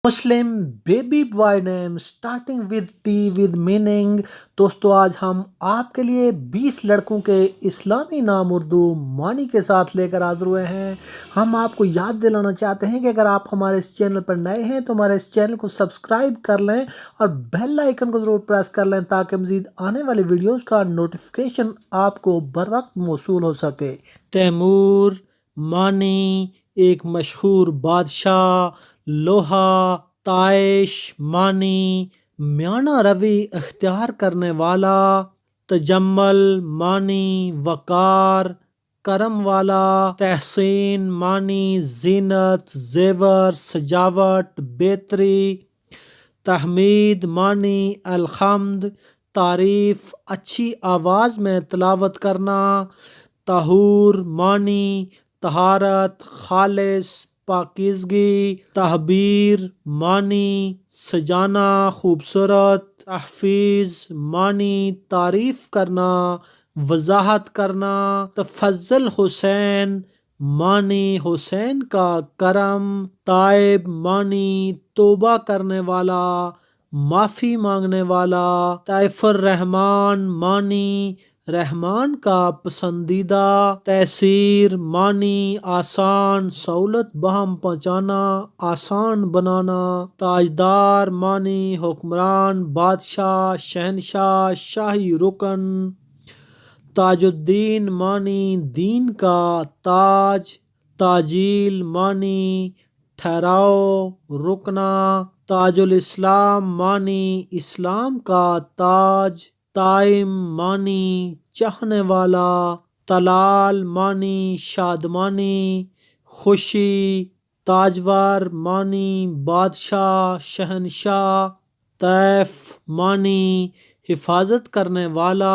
Muslim baby boy name starting with T with meaning. دوستو آج ہم آپ کے لیے 20 لڑکوں کے اسلامی نام اردو معنی کے ساتھ لے کر حاضر ہوئے ہیں۔ ہم آپ کو یاد دلانا چاہتے ہیں کہ اگر آپ ہمارے اس چینل پر نئے ہیں تو ہمارے اس چینل کو سبسکرائب کر لیں اور بیل آئیکن کو ضرور پریس کر لیں تاکہ مزید آنے والی ویڈیوز کا نوٹیفیکیشن آپ کو بر وقت موصول ہو سکے۔ تیمور معنی ایک مشہور بادشاہ، لوہا طائش معنی میانہ روی اختیار کرنے والا، تجمل معنی وقار کرم والا، تحسین معنی زینت زیور سجاوٹ بہتری، تحمید معنی الحمد تعریف اچھی آواز میں تلاوت کرنا، طہور معنی طہارت خالص پاکیزگی، تحبیر معنی سجانا خوبصورت، تحفیظ معنی تعریف کرنا وضاحت کرنا، تفضل حسین معنی حسین کا کرم، تائب معنی توبہ کرنے والا معافی مانگنے والا، طیف الرحمن معنی رحمان کا پسندیدہ، تیسیر معنی آسان سہولت بہم پہنچانا آسان بنانا، تاجدار معنی حکمران بادشاہ شہنشاہ شاہی رکن، تاج الدین معنی دین کا تاج، تاجیل معنی ٹھہراؤ رکنا، تاج الاسلام معنی اسلام کا تاج، تائم معنی چاہنے والا، طلال معنی شادمانی خوشی، تاجور معنی بادشاہ شہنشاہ، طیف معنی حفاظت کرنے والا۔